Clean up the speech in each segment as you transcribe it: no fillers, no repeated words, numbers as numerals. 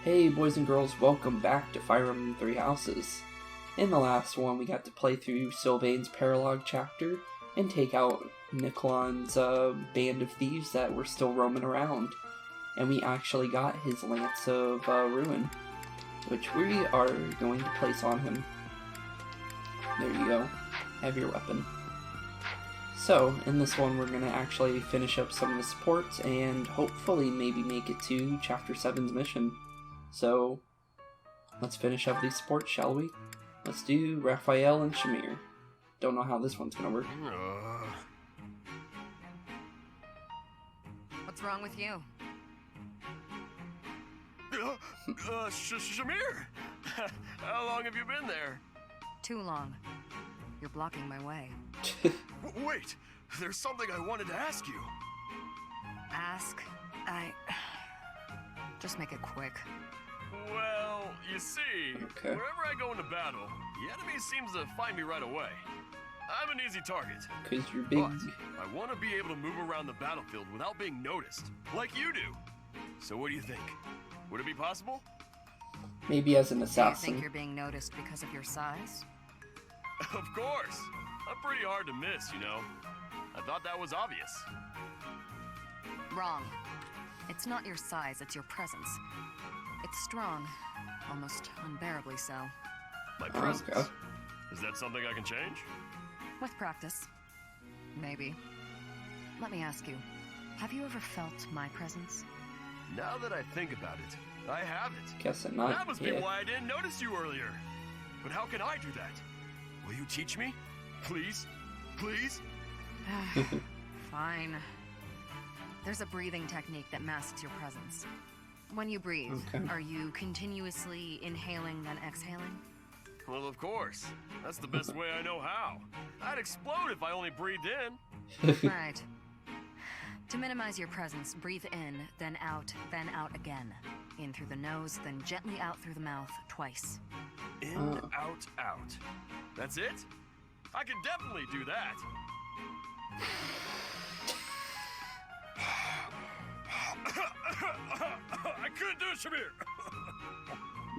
Hey boys and girls, welcome back to Fire Emblem Three Houses. In the last one, we got to play through Sylvain's Paralog chapter and take out Nikolon's band of thieves that were still roaming around. And we actually got his Lance of Ruin, which we are going to place on him. There you go. Have your weapon. So, in this one, we're going to actually finish up some of the supports and hopefully maybe make it to Chapter 7's mission. So, let's finish up these supports, shall we? Let's do Raphael and Shamir. Don't know how this one's going to work. What's wrong with you? Shamir? How long have you been there? Too long. You're blocking my way. Wait, there's something I wanted to ask you. Ask? Just make it quick. Well, you see, wherever I go into battle, the enemy seems to find me right away. I'm an easy target. Because you're big. But I want to be able to move around the battlefield without being noticed, like you do. So what do you think? Would it be possible? Maybe as an Do you assassin. think you're being noticed because of your size? Of course. I'm pretty hard to miss, you know. I thought that was obvious. Wrong. It's not your size, it's your presence. It's strong. Almost unbearably so. My presence? Okay. Is that something I can change? With practice. Maybe. Let me ask you, have you ever felt my presence? Now that I think about it, I haven't. Guess I'm not. That must be Yeah. why I didn't notice you earlier. But how can I do that? Will you teach me? Please? Please? Fine. There's a breathing technique that masks your presence. When you breathe, Okay. are you continuously inhaling then exhaling? Well, of course. That's the best way I know how. I'd explode if I only breathed in. Right. To minimize your presence, breathe in, then out again. In through the nose, then gently out through the mouth, twice. In, out, out. That's it? I can definitely do that. I couldn't do it, Shamir.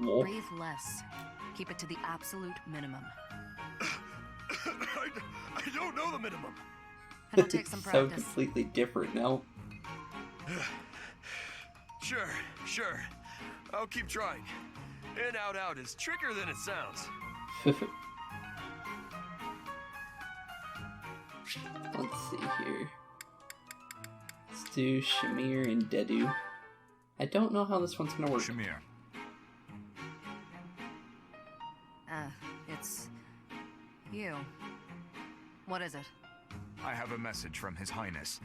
Lol. Breathe less. Keep it to the absolute minimum. I don't know the minimum. It'll take some So practice. completely different now. Sure. I'll keep trying. In, out, out is trickier than it sounds. Let's see here. Let's do Shamir and Dedu. I don't know how this one's gonna work. Shamir. It's you. What is it? I have a message from His Highness.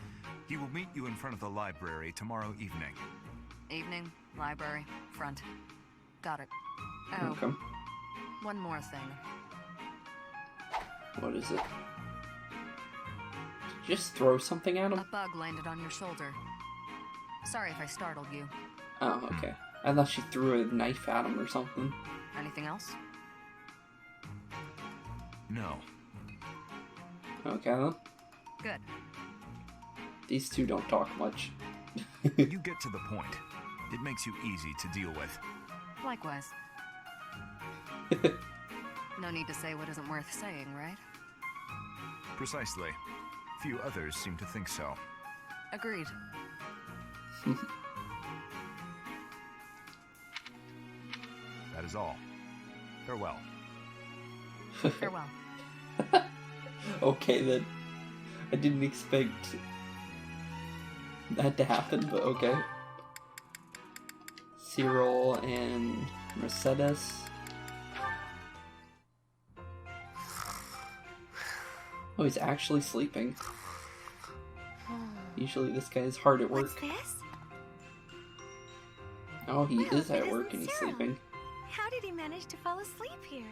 He will meet you in front of the library tomorrow evening. Evening, library, front. Got it. Oh, Okay. one more thing. What is it? Did you just throw something at him? A bug landed on your shoulder. Sorry if I startled you. Oh, okay. I thought she threw a knife at him or something. Anything else? No. Okay then. Good. These two don't talk much. You get to the point. It makes you easy to deal with. Likewise. No need to say what isn't worth saying, right? Precisely. Few others seem to think so. Agreed. That is all. Farewell. Farewell. Okay then. I didn't expect that to happen, but okay. Cyril and Mercedes. Oh, he's actually sleeping. Usually this guy is hard at work. What's this? Oh, he Well, is it at work isn't and he's Cyril. sleeping. How did he manage to fall asleep here?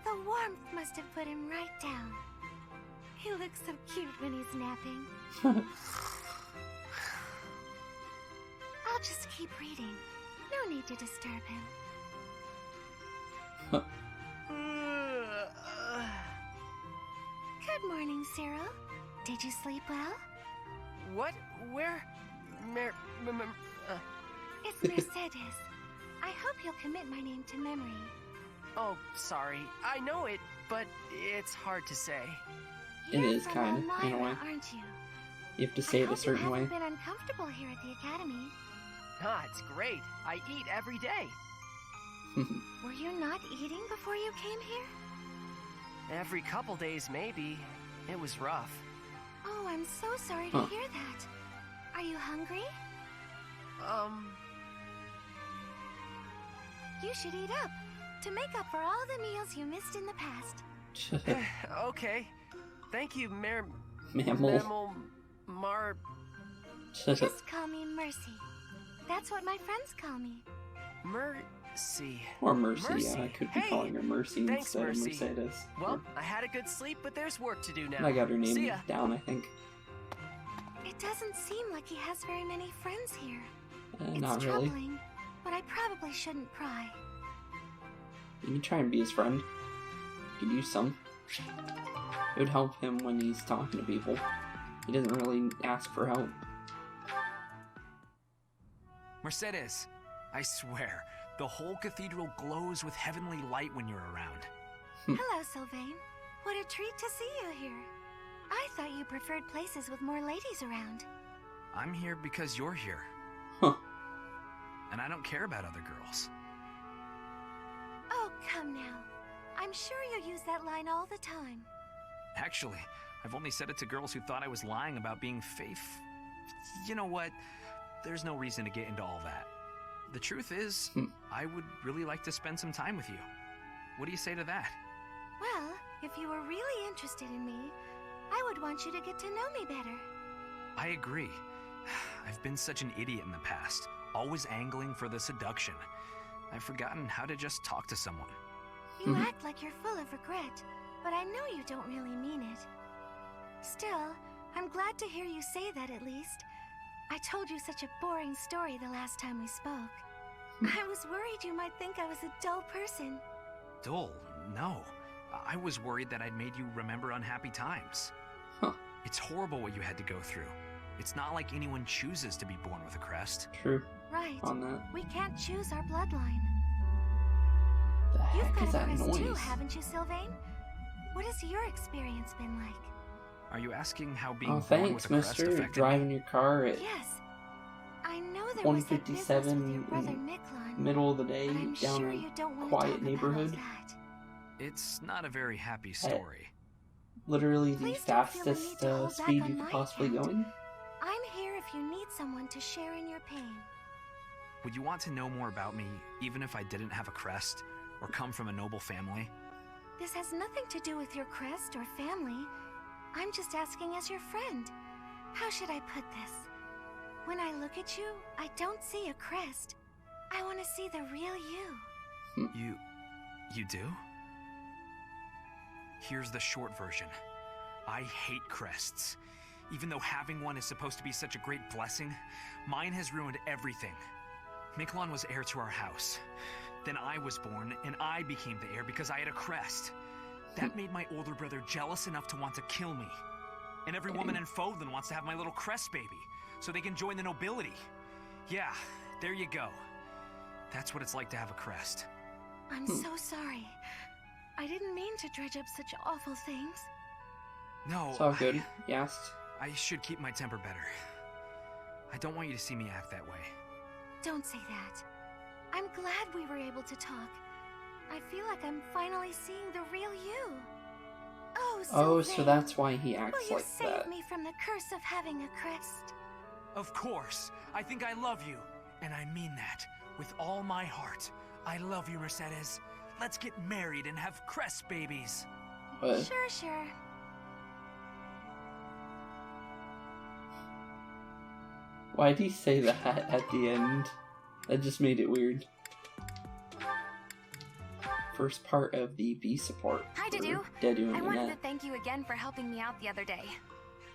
The warmth must have put him right down. He looks so cute when he's napping. I'll just keep reading. No need to disturb him. Good morning, Cyril. Did you sleep well? What? Where? It's Mercedes. I hope you'll commit my name to memory. Oh, sorry. I know it, but it's hard to say. It You're is from kind of, in a Elmira, way. aren't you? You have to say it a certain way. I hope you haven't been uncomfortable here at the academy. Ah, it's great. I eat every day. Were you not eating before you came here? Every couple days, maybe. It was rough. Oh, I'm so sorry to hear that. Are you hungry? You should eat up, to make up for all the meals you missed in the past. Okay. Thank you, Mammal. Just call me Mercy. That's what my friends call me. Mercy. Or Mercy, Mercy. yeah. I could be Hey, calling her Mercy thanks, instead Mercy. of Mercedes. Well, I had a good sleep, but there's work to do now. I got her See name ya. down, I think. It doesn't seem like he has very many friends here. It's Not really. troubling, but I probably shouldn't pry. You can try and be his friend. You could use some. It would help him when he's talking to people. He doesn't really ask for help. Mercedes, I swear, the whole cathedral glows with heavenly light when you're around. Hello, Sylvain. What a treat to see you here. I thought you preferred places with more ladies around. I'm here because you're here. Huh. And I don't care about other girls. Oh, come now. I'm sure you use that line all the time. Actually, I've only said it to girls who thought I was lying about being faithful. You know what? There's no reason to get into all that. The truth is, I would really like to spend some time with you. What do you say to that? Well, if you were really interested in me, I would want you to get to know me better. I agree. I've been such an idiot in the past, always angling for the seduction. I've forgotten how to just talk to someone. You act like you're full of regret, but I know you don't really mean it. Still, I'm glad to hear you say that at least. I told you such a boring story the last time we spoke. I was worried you might think I was a dull person. Dull? No. I was worried that I'd made you remember unhappy times. Huh. It's horrible what you had to go through. It's not like anyone chooses to be born with a crest. True. Right. On that. We can't choose our bloodline. The You've heck got is a that crest noise? too, haven't you, Sylvain? What has your experience been like? Are you asking how being Oh, born with thanks, a crest mister. affected Driving me? your car at Yes. I know there was that business with 157 your brother in Miklon, middle of the day but I'm down sure a you don't want to quiet talk neighborhood. About all that. It's not a very happy story. Literally the Please don't feel the fastest need to hold back speed on you could my possibly account. going. I'm here if you need someone to share in your pain. Would you want to know more about me, even if I didn't have a crest, or come from a noble family? This has nothing to do with your crest or family. I'm just asking as your friend. How should I put this? When I look at you, I don't see a crest. I want to see the real you. You do? Here's the short version. I hate crests. Even though having one is supposed to be such a great blessing, mine has ruined everything. Miklon was heir to our house. Then I was born, and I became the heir because I had a crest. That made my older brother jealous enough to want to kill me. And every woman in Fódlan wants to have my little crest baby, so they can join the nobility. Yeah, there you go. That's what it's like to have a crest. I'm so sorry. I didn't mean to dredge up such awful things. No, It's all good. He asked. I should keep my temper better. I don't want you to see me act that way. Don't say that. I'm glad we were able to talk. I feel like I'm finally seeing the real you. Oh, Oh, Sylvain, so that's why he will acts you like save that. me from the curse of having a crest? Of course. I think I love you. And I mean that. With all my heart. I love you, Mercedes. Let's get married and have crest babies. But Sure. why'd he say that at the end? That just made it weird. First part of the B support. Hi, for Dedu. Dedu and I wanted to Annette. thank you again for helping me out the other day.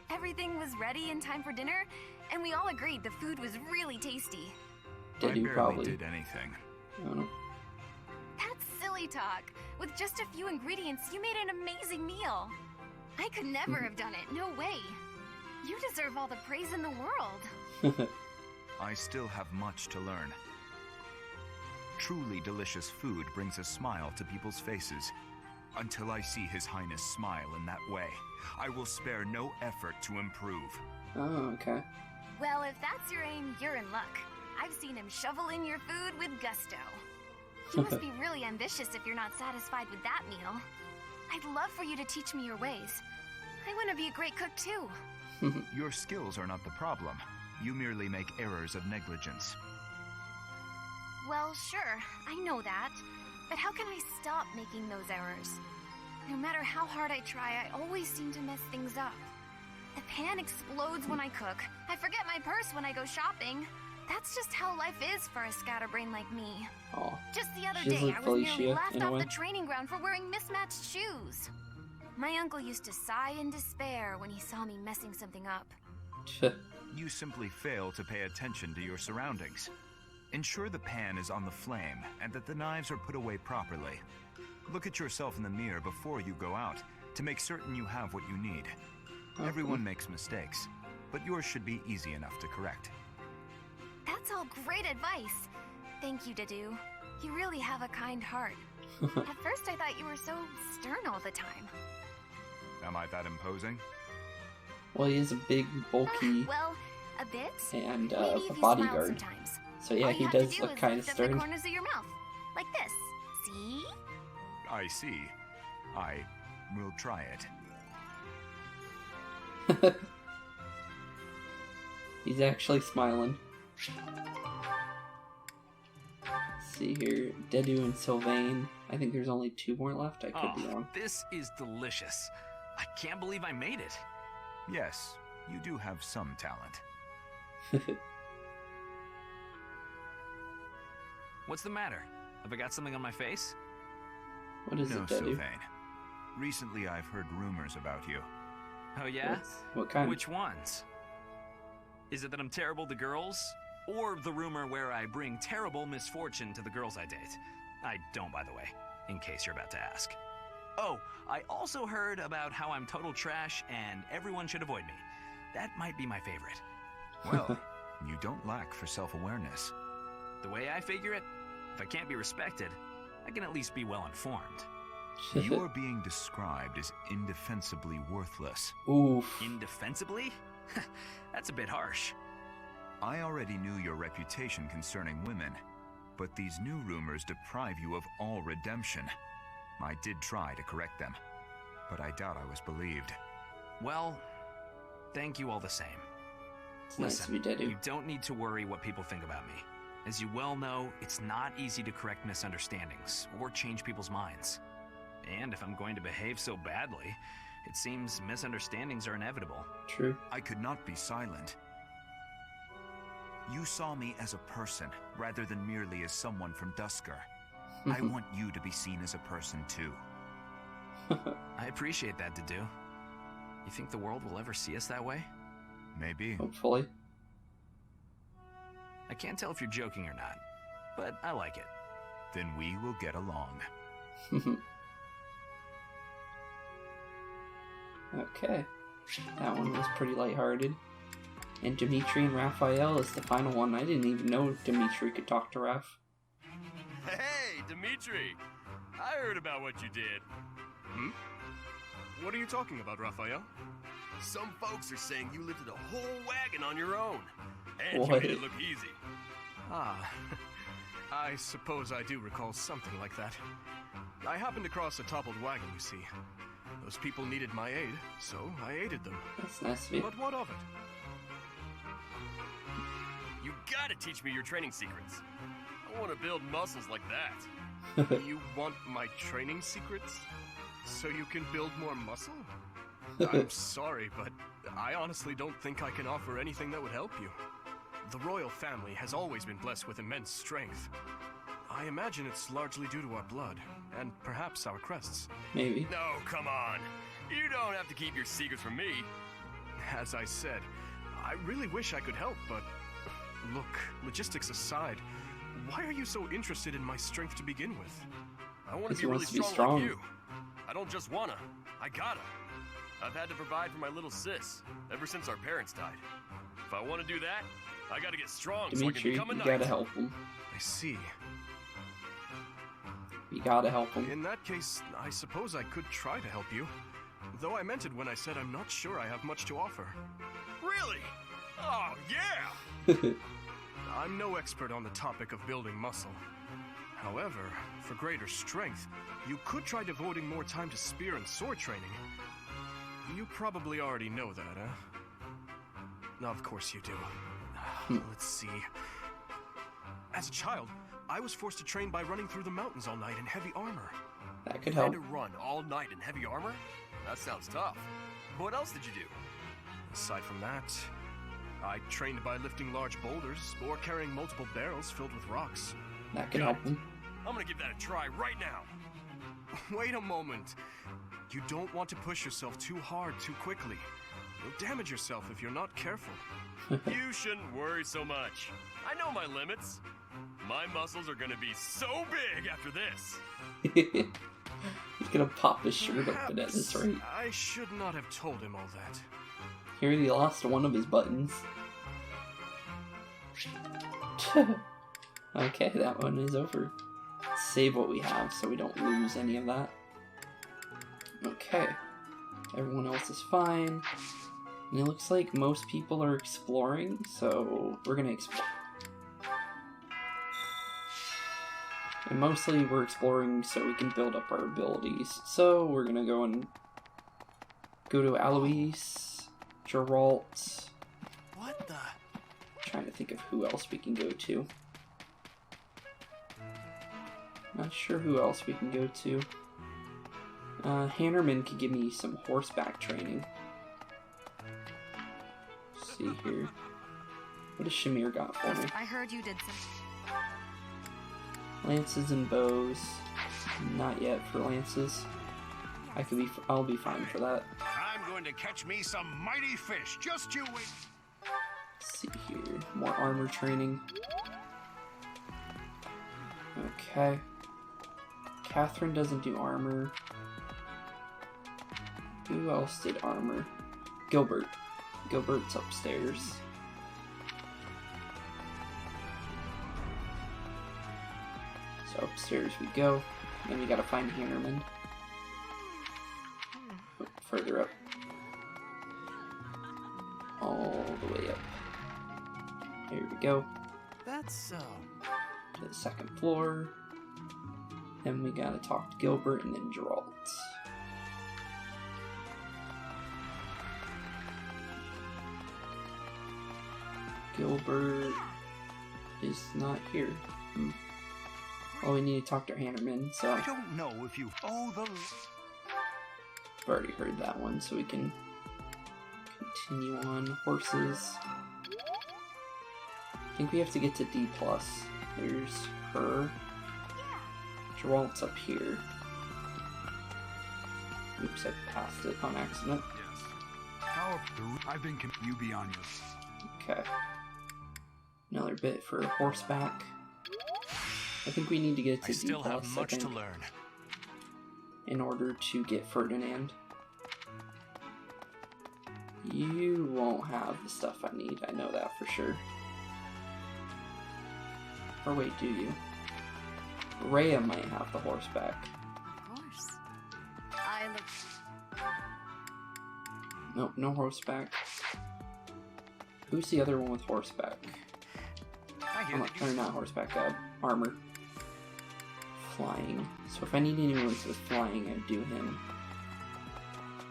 Everything was ready in time for dinner, and we all agreed the food was really tasty. I Dedu barely probably. did anything. I don't know. That's silly talk. With just a few ingredients, you made an amazing meal. I could never have done it. No way. You deserve all the praise in the world. I still have much to learn. Truly delicious food brings a smile to people's faces. Until I see His Highness smile in that way, I will spare no effort to improve. Oh, okay. Well, if that's your aim, you're in luck. I've seen him shovel in your food with gusto. You must be really ambitious if you're not satisfied with that meal. I'd love for you to teach me your ways. I want to be a great cook, too. Your skills are not the problem. You merely make errors of negligence. Well, sure, I know that. But how can I stop making those errors? No matter how hard I try, I always seem to mess things up. The pan explodes when I cook. I forget my purse when I go shopping. That's just how life is for a scatterbrain like me. Oh, just the other she's day, like I was Felicia, nearly laughed in a off way. the training ground for wearing mismatched shoes. My uncle used to sigh in despair when he saw me messing something up. You simply fail to pay attention to your surroundings. Ensure the pan is on the flame and that the knives are put away properly. Look at yourself in the mirror before you go out to make certain you have what you need. Everyone makes mistakes, but yours should be easy enough to correct. That's all great advice. Thank you, Dedu. You really have a kind heart. At first I thought you were so stern all the time. Am I that imposing? Well, he is a big, bulky, Well, a bit. and Maybe a if you bodyguard. smile sometimes. So yeah, All he you have does to do look is kind of lift up the stern. corners of your mouth, like this. See? I see. I will try it. He's actually smiling. Let's see here, Dedu and Sylvain. I think there's only 2 more left. I could be wrong. This is delicious. I can't believe I made it. Yes, you do have some talent. What's the matter? Have I got something on my face? What is No, it, Dedu? Sylvain. Recently I've heard rumors about you. Oh yeah? What kind? Which ones? Is it that I'm terrible to girls? Or the rumor where I bring terrible misfortune to the girls I date? I don't, by the way, in case you're about to ask. Oh, I also heard about how I'm total trash and everyone should avoid me. That might be my favorite. Well, you don't lack for self-awareness. The way I figure it, if I can't be respected, I can at least be well informed. You are being described as indefensibly worthless. Oof. Indefensibly? That's a bit harsh. I already knew your reputation concerning women, but these new rumors deprive you of all redemption. I did try to correct them, but I doubt I was believed. Well, thank you all the same. It's nice to be Listen, Dedu. you don't need to worry what people think about me. As you well know, it's not easy to correct misunderstandings or change people's minds. And if I'm going to behave so badly, it seems misunderstandings are inevitable. True. I could not be silent. You saw me as a person, rather than merely as someone from Dusker. I want you to be seen as a person too. I appreciate that, Dedu. You think the world will ever see us that way? Maybe. Hopefully. I can't tell if you're joking or not, but I like it. Then we will get along. Okay. That one was pretty lighthearted. And Dimitri and Raphael is the final one. I didn't even know Dimitri could talk to Raph. Hey, Dimitri! I heard about what you did. What are you talking about, Raphael? Some folks are saying you lifted a whole wagon on your own. And you What? made it look easy. Ah, I suppose I do recall something like that. I happened across a toppled wagon, you see. Those people needed my aid, so I aided them. That's nice of you. But what of it? You gotta teach me your training secrets. I want to build muscles like that. You want my training secrets? So you can build more muscle? I'm sorry, but I honestly don't think I can offer anything that would help you. The royal family has always been blessed with immense strength. I imagine it's largely due to our blood, and perhaps our crests. Maybe. No, come on. You don't have to keep your secrets from me. As I said, I really wish I could help, but... Look, logistics aside, why are you so interested in my strength to begin with? I want to Because be he really wants to be strong like strong. you. I don't just wanna. I gotta. I've had to provide for my little sis ever since our parents died. If I want to do that, I gotta get strong so I can Dimitri, become a you knight. gotta help him. I see. You gotta help him. In that case, I suppose I could try to help you. Though I meant it when I said I'm not sure I have much to offer. Really? Oh, yeah! I'm no expert on the topic of building muscle. However, for greater strength, you could try devoting more time to spear and sword training. You probably already know that, huh? Of course you do. Let's see. As a child, I was forced to train by running through the mountains all night in heavy armor. That could help. You had to run all night in heavy armor? That sounds tough. What else did you do? Aside from that, I trained by lifting large boulders or carrying multiple barrels filled with rocks. That could help him. I'm gonna give that a try right now. Wait a moment. You don't want to push yourself too hard too quickly. You'll damage yourself if you're not careful. You shouldn't worry so much. I know my limits. My muscles are gonna be so big after this. He's gonna pop his shirt open at this rate. I should not have told him all that. Here he lost one of his buttons. Okay, that one is over. Let's save what we have so we don't lose any of that. Okay. Everyone else is fine. And it looks like most people are exploring, so we're gonna explore. And mostly we're exploring so we can build up our abilities. So we're gonna go to Alois, Geralt. What the? Trying to think of who else we can go to. Not sure who else we can go to. Hannerman could give me some horseback training. Let's see here. What does Shamir got for me? I heard you did some. Lances and bows. Not yet for lances. I'll be fine for that. I'm going to catch me some mighty fish. Just you wait. Let's see here. More armor training. Okay. Catherine doesn't do armor. Who else did armor? Gilbert. Gilbert's upstairs. So upstairs we go. Then we gotta find Hannerman. Oh, further up. All the way up. Here we go. That's so. To the second floor. Then we gotta talk to Gilbert and then Geralt. Gilbert is not here. Well, we need to talk to Hannerman, so I don't know if you owe the. I've already heard that one, so we can continue on. Horses. I think we have to get to D+. There's her. Geralt's up here. Oops, I passed it on accident. Yes. How I've been you be on you. Okay. Another bit for horseback. I think we need to get to I still D+, have much to learn. In order to get Ferdinand. You won't have the stuff I need, I know that for sure. Or wait, do you? Rhea might have the horseback. Of course. I look. Nope, no horseback. Who's the other one with horseback? Or not horseback, armor. Flying. So if I need anyone with flying, I'd do him.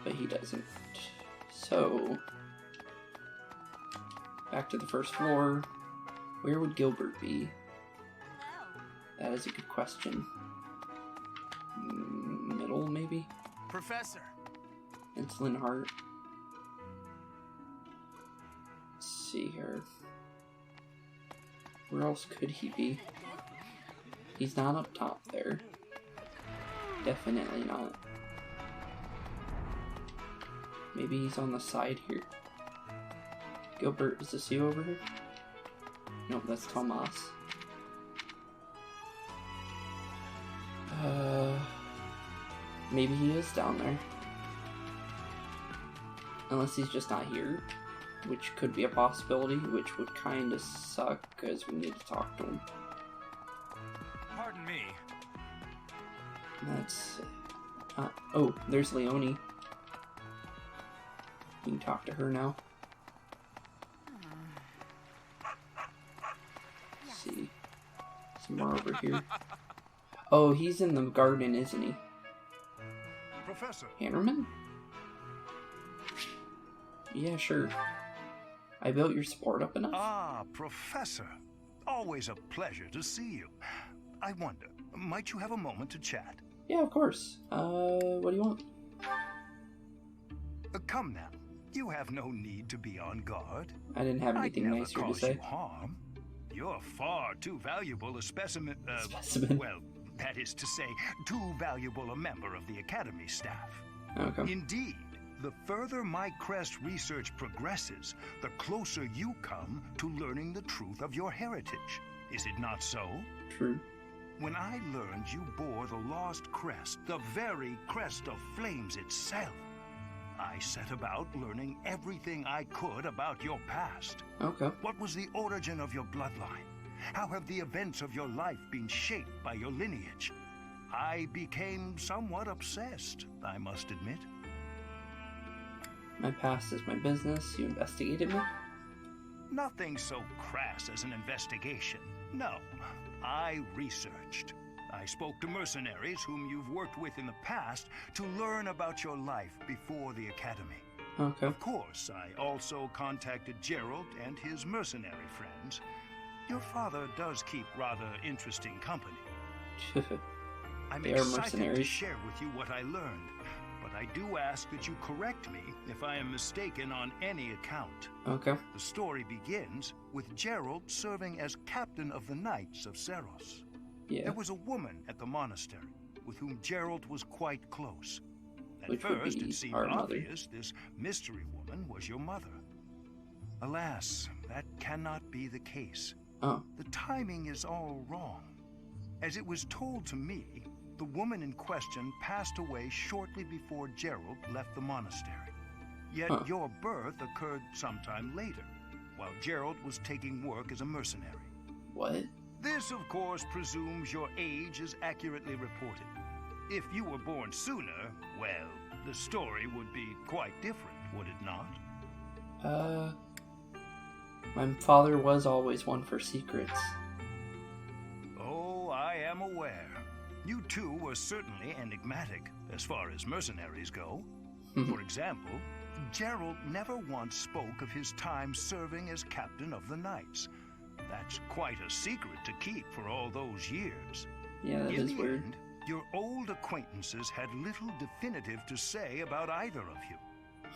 But he doesn't. So, back to the first floor. Where would Gilbert be? That is a good question. Middle, maybe? Professor! It's Linhart. Let's see here. Where else could he be? He's not up top there. Definitely not. Maybe he's on the side here. Gilbert, is this you over here? Nope, that's Tomas. Maybe he is down there. Unless he's just not here, which could be a possibility, which would kind of suck, because we need to talk to him. Pardon me. That's... oh, there's Leone. You can talk to her now. Let's see. Some more over here. Oh, he's in the garden, isn't he? Professor. Hannerman? Yeah, sure. I built your support up enough? Ah, Professor. Always a pleasure to see you. I wonder, might you have a moment to chat? Yeah, of course. What do you want? Come now. You have no need to be on guard. I didn't have anything nicer to say. You harm. You're far too valuable a specimen. Specimen? Well, that is to say, too valuable a member of the Academy staff. Okay. Indeed, the further my crest research progresses, the closer you come to learning the truth of your heritage. Is it not so? True. When I learned you bore the lost crest, the very crest of flames itself, I set about learning everything I could about your past. Okay. What was the origin of your bloodline? How have the events of your life been shaped by your lineage? I became somewhat obsessed, I must admit. My past is my business. You investigated me? Nothing so crass as an investigation. No, I researched. I spoke to mercenaries whom you've worked with in the past to learn about your life before the Academy. Okay. Of course, I also contacted Gerald and his mercenary friends. Your father does keep rather interesting company. I'm excited to share with you what I learned, but I do ask that you correct me if I am mistaken on any account. Okay. The story begins with Gerald serving as captain of the Knights of Seiros. Yeah. There was a woman at the monastery with whom Gerald was quite close. At Which first, would be it seemed our obvious this mystery woman was your mother. Alas, that cannot be the case. Oh. The timing is all wrong. As it was told to me, the woman in question passed away shortly before Gerald left the monastery. Yet your birth occurred sometime later, while Gerald was taking work as a mercenary. What? This, of course, presumes your age is accurately reported. If you were born sooner, well, the story would be quite different, would it not? My father was always one for secrets. Oh, I am aware. You two were certainly enigmatic, as far as mercenaries go. For example, Gerald never once spoke of his time serving as captain of the Knights. That's quite a secret to keep for all those years. Yeah, that is weird. End, your old acquaintances had little definitive to say about either of you.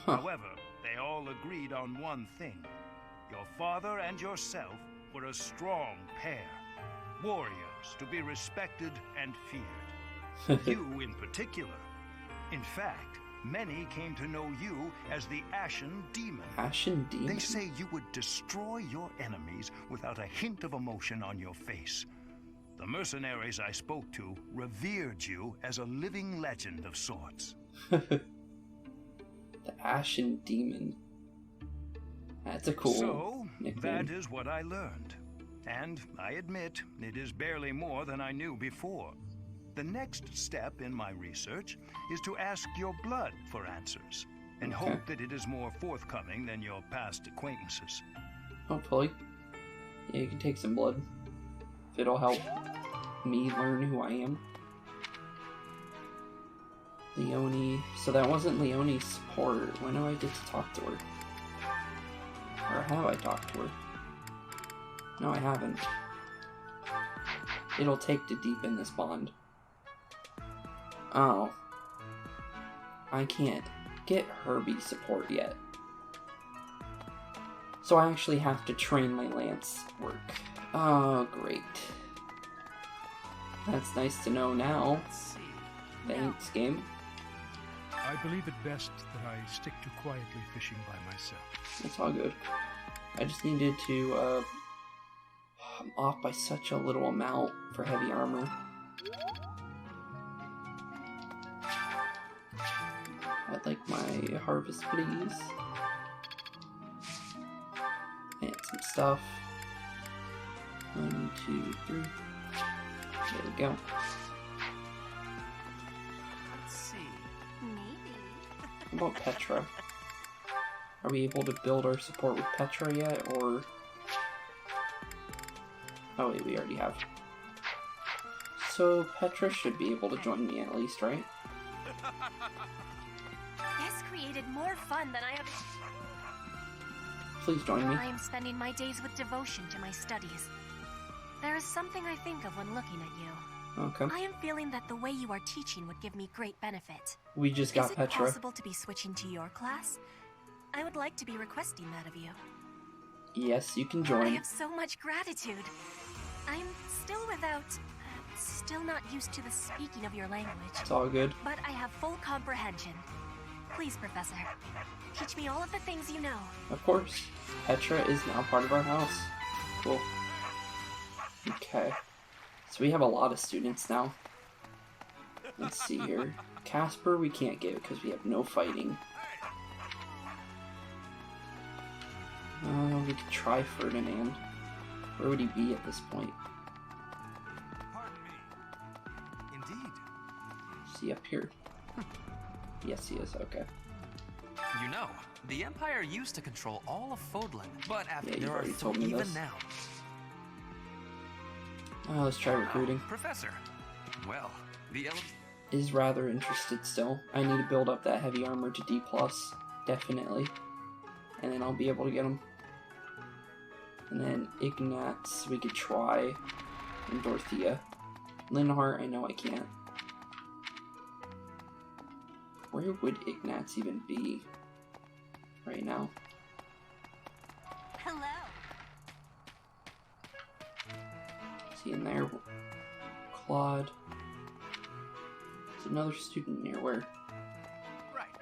However, they all agreed on one thing. Your father and yourself were a strong pair. Warriors to be respected and feared. You in particular. In fact, many came to know you as the Ashen Demon. Ashen Demon? They say you would destroy your enemies without a hint of emotion on your face. The mercenaries I spoke to revered you as a living legend of sorts. The Ashen Demon. That's a cool nickname. That is what I learned. And I admit, it is barely more than I knew before. The next step in my research is to ask your blood for answers, and hope that it is more forthcoming than your past acquaintances. Hopefully. Yeah, you can take some blood. If it'll help me learn who I am. Leone. So that wasn't Leone's support. When do I get to talk to her? Or have I talked to her? No, I haven't. It'll take to deepen this bond. Oh. I can't get Herbie support yet. So I actually have to train my lance work. Oh, great. That's nice to know now. Thanks, game. I believe it best that I stick to quietly fishing by myself. It's all good. I just needed to, I'm off by such a little amount for heavy armor. I'd like my harvest, please. And some stuff. 1, 2, 3. There we go. What about Petra? Are we able to build our support with Petra yet, or... Oh wait, we already have. So Petra should be able to join me at least, right? This created more fun than I have... Please join me. I am spending my days with devotion to my studies. There is something I think of when looking at you. Okay. I am feeling that the way you are teaching would give me great benefit. We just got Petra. Is it possible to be switching to your class? I would like to be requesting that of you. Yes, you can join. I have so much gratitude. I'm still still not used to the speaking of your language. It's all good. But I have full comprehension. Please, Professor, teach me all of the things you know. Of course. Petra is now part of our house. Cool. Okay. So we have a lot of students now. Let's see here. Casper we can't get because we have no fighting. We could try Ferdinand. Where would he be at this point? Pardon me. Indeed. Is he up here? Yes, he is. Okay. You know, the Empire used to control all of Fódlan, but after Yeah, there are told me even this. now. Let's try recruiting. Professor. Well, the is rather interested still. I need to build up that heavy armor to D+, definitely. And then I'll be able to get him. And then Ignatz, we could try. And Dorothea. Linhardt, I know I can't. Where would Ignatz even be right now? Hello. Is he in there? Claude. There's another student near where? Right.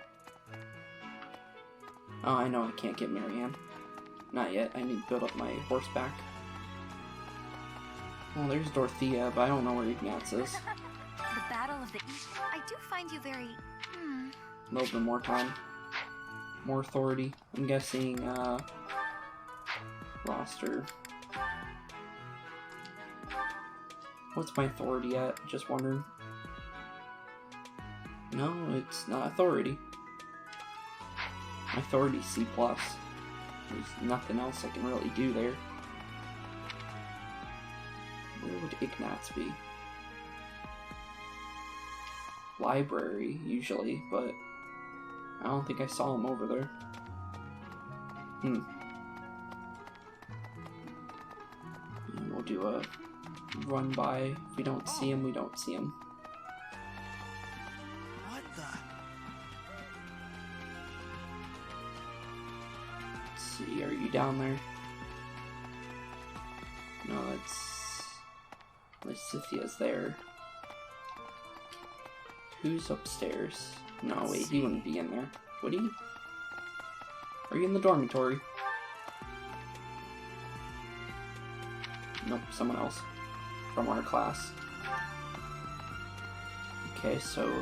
Oh, I know I can't get Marianne. Not yet. I need to build up my horseback. Well, there's Dorothea, but I don't know where Ignatz is. The Battle of the East. I do find you very... A little bit more time. More authority. I'm guessing, roster. What's my authority at? Just wondering. No, it's not authority. My authority is C+. There's nothing else I can really do there. Where would Ignatz be? Library, usually, but I don't think I saw him over there. And we'll do a run by. If we don't see him, we don't see him. What the? Let's see, are you down there? No, Lysithia's there. Who's upstairs? No, wait, he wouldn't be in there. Would he? Are you in the dormitory? Nope, someone else. From our class. Okay, so...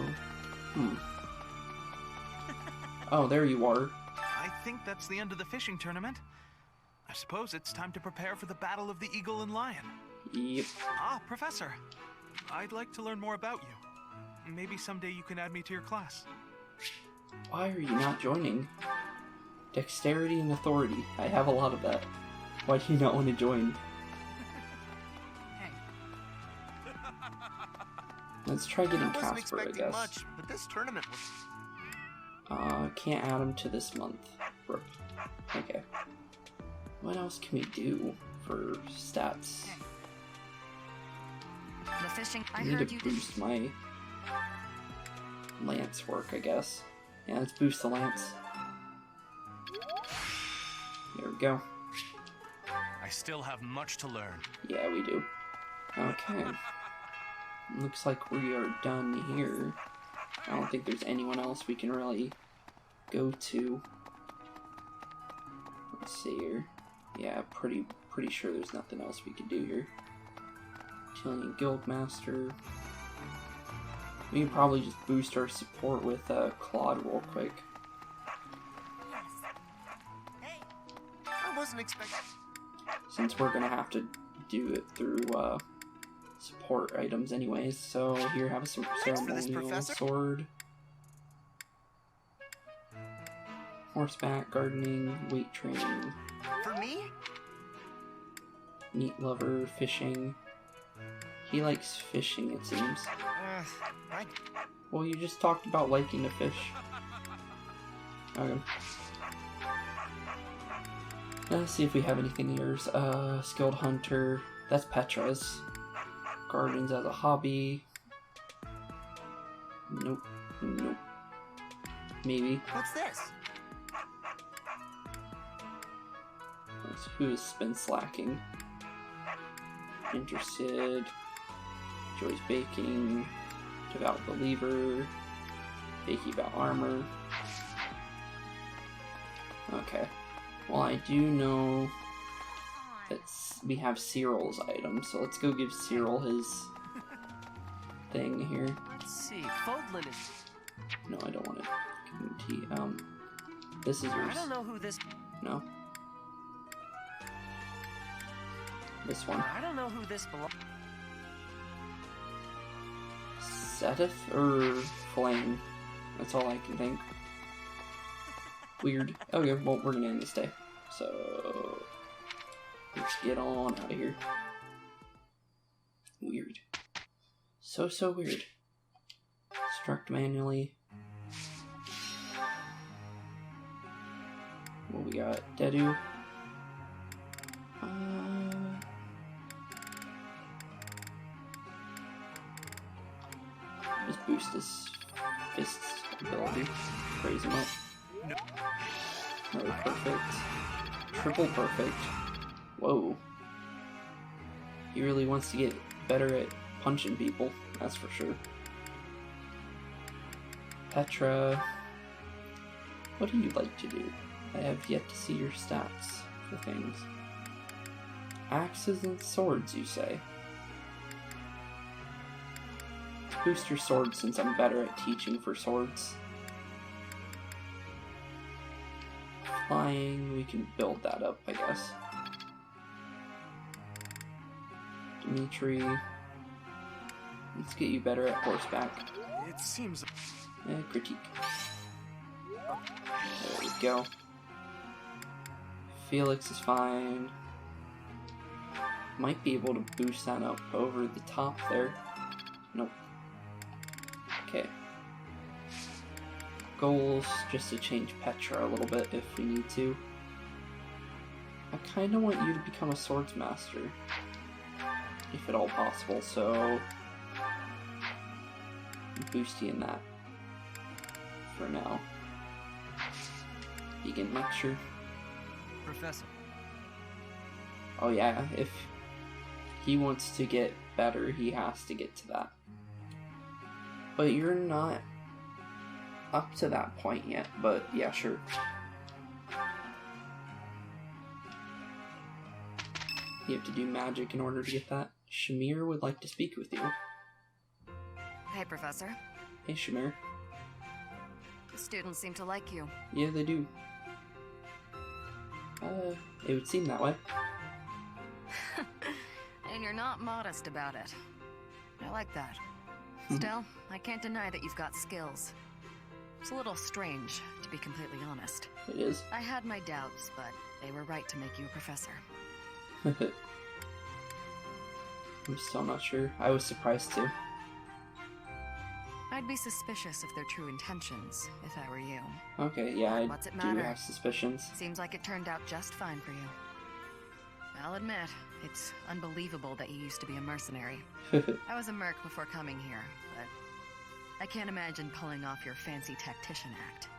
Oh, there you are. I think that's the end of the fishing tournament. I suppose it's time to prepare for the Battle of the Eagle and Lion. Yep. Ah, Professor. I'd like to learn more about you. Maybe someday you can add me to your class. Why are you not joining? Dexterity and authority. I have a lot of that. Why do you not want to join? Let's try getting Casper, I guess. Much, but this tournament was... Can't add him to this month. Okay. What else can we do for stats? The fishing. I need to boost my lance work, I guess. Yeah, let's boost the lance. There we go. I still have much to learn. Yeah, we do. Okay. Looks like we are done here. I don't think there's anyone else we can really go to. Let's see here. Yeah, pretty sure there's nothing else we can do here. Chilean Guildmaster. We can probably just boost our support with Claude real quick. Yes. Hey, I wasn't expecting... Since we're gonna have to do it through support items anyways. So here, have a ceremonial sword. Horseback, gardening, weight training. For me? Meat lover, fishing. He likes fishing, it seems. Well, you just talked about liking to fish. Okay. Let's see if we have anything here. Skilled hunter. That's Petra's. Gardens as a hobby. Nope. Nope. Maybe. What's this? Who's been slacking? Interested. Enjoys baking. Devout believer. Baking about armor. Okay. Well, I do know that we have Cyril's item, so let's go give Cyril his thing here. Let's see. Fódlan is... No, I don't want it. Community. This is yours. I don't know who this... No. This one. I don't know who this belongs... Seteth or Flame? That's all I can think. Weird. Okay, well, we're gonna end this day. So... let's get on out of here. Weird. So weird. Struct manually. What we got? Dedu. Just boost his fist ability. Raise him up. Another perfect. Triple perfect. Whoa. He really wants to get better at punching people, that's for sure. Petra. What do you like to do? I have yet to see your stats for things. Axes and swords, you say? Boost your sword since I'm better at teaching for swords. Flying, we can build that up, I guess. Dimitri. Let's get you better at horseback. It seems... critique. There we go. Felix is fine. Might be able to boost that up over the top there. Nope. Okay. Goals, just to change Petra a little bit if we need to. I kind of want you to become a swords master, if at all possible, so boost you in that for now. Begin lecture. Professor. Oh yeah, if he wants to get better, he has to get to that. But you're not up to that point yet, but yeah, sure. You have to do magic in order to get that. Shamir would like to speak with you. Hey, Professor. Hey, Shamir. The students seem to like you. Yeah, they do. It would seem that way. And you're not modest about it. I like that. Still, I can't deny that you've got skills. It's a little strange, to be completely honest. It is. I had my doubts, but they were right to make you a professor. I'm still not sure. I was surprised too. I'd be suspicious of their true intentions, if I were you. Okay, yeah, I What's it do matter? have suspicions. Seems like it turned out just fine for you. I'll admit, it's unbelievable that you used to be a mercenary. I was a merc before coming here, but I can't imagine pulling off your fancy tactician act.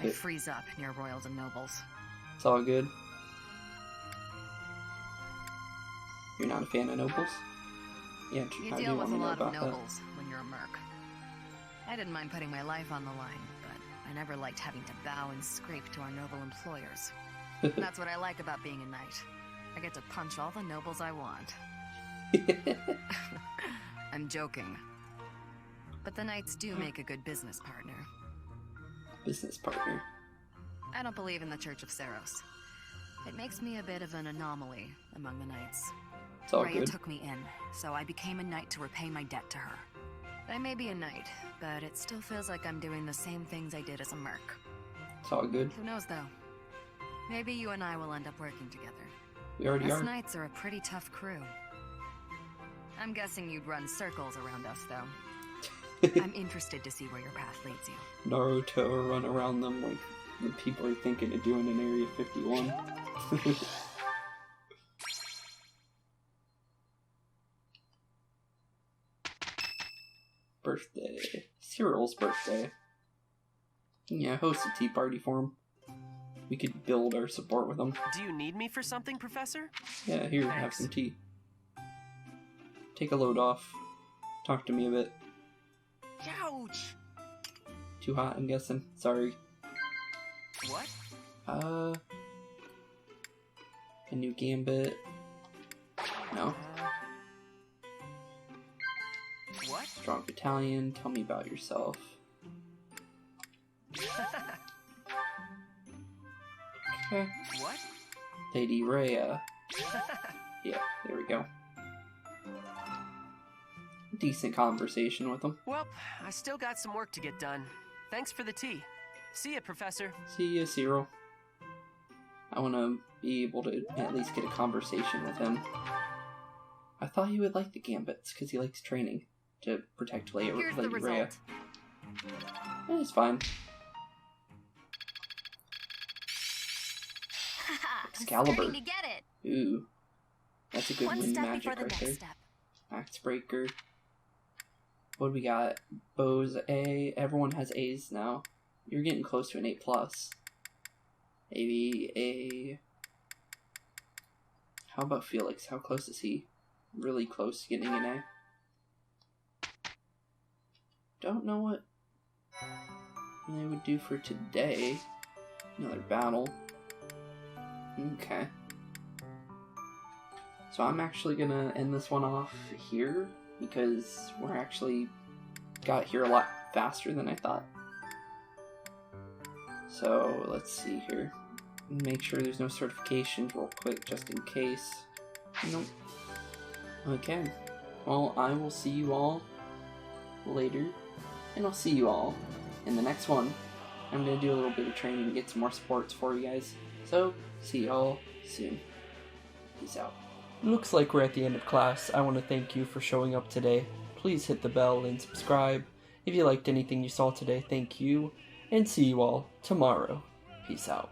I freeze up near royals and nobles. It's all good. You're not a fan of nobles? Yeah, you deal with a lot of nobles when you're a merc. I didn't mind putting my life on the line, but I never liked having to bow and scrape to our noble employers. That's what I like about being a knight. I get to punch all the nobles I want. I'm joking. But the knights do make a good business partner. Business partner? I don't believe in the Church of Seiros. It makes me a bit of an anomaly among the knights. It's all Rhea good. took me in, so I became a knight to repay my debt to her. I may be a knight, but it still feels like I'm doing the same things I did as a merc. It's all good. Who knows, though? Maybe you and I will end up working together. We already are. Us knights are a pretty tough crew. I'm guessing you'd run circles around us, though. I'm interested to see where your path leads you. Naruto run around them like the people are thinking of doing in Area 51. Birthday. Cyril's birthday. Yeah, host a tea party for him. We could build our support with him. Do you need me for something, Professor? Yeah, here, Thanks. have some tea. Take a load off. Talk to me a bit. Ouch! Too hot, I'm guessing. Sorry. What? A new gambit. No. What? Strong battalion. Tell me about yourself. Okay. What? Lady Rhea. Yeah, there we go. Decent conversation with him. Well, I still got some work to get done. Thanks for the tea. See ya, Professor. See ya, Cyril. I want to be able to at least get a conversation with him. I thought he would like the gambits, because he likes training to protect Lady Rhea. It's fine. Excalibur. I'm starting to get it. Ooh. That's a good One wind step magic before the right next there. step. Axe Breaker. What do we got? Bows A. Everyone has A's now. You're getting close to an A+. Maybe A... How about Felix? How close is he? Really close to getting an A. Don't know what they would do for today. Another battle. Okay. So I'm actually gonna end this one off here, because we're actually got here a lot faster than I thought. So let's see here. Make sure there's no certifications real quick, just in case. Nope. Okay. Well, I will see you all later, and I'll see you all in the next one. I'm gonna do a little bit of training and get some more sports for you guys. So, see y'all soon. Peace out. Looks like we're at the end of class. I want to thank you for showing up today. Please hit the bell and subscribe. If you liked anything you saw today, thank you. And see you all tomorrow. Peace out.